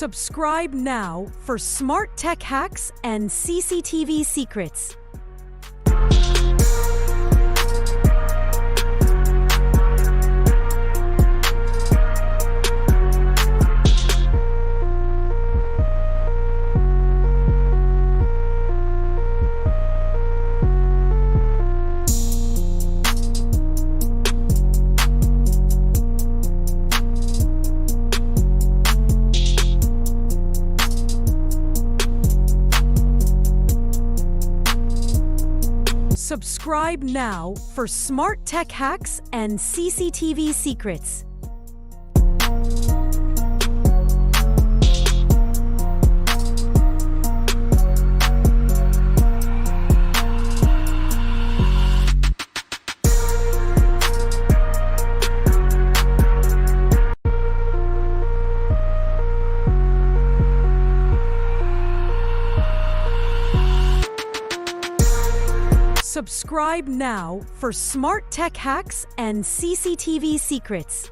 Subscribe now for smart tech hacks and CCTV secrets. Subscribe now for smart tech hacks and CCTV secrets. Subscribe now for smart tech hacks and CCTV secrets.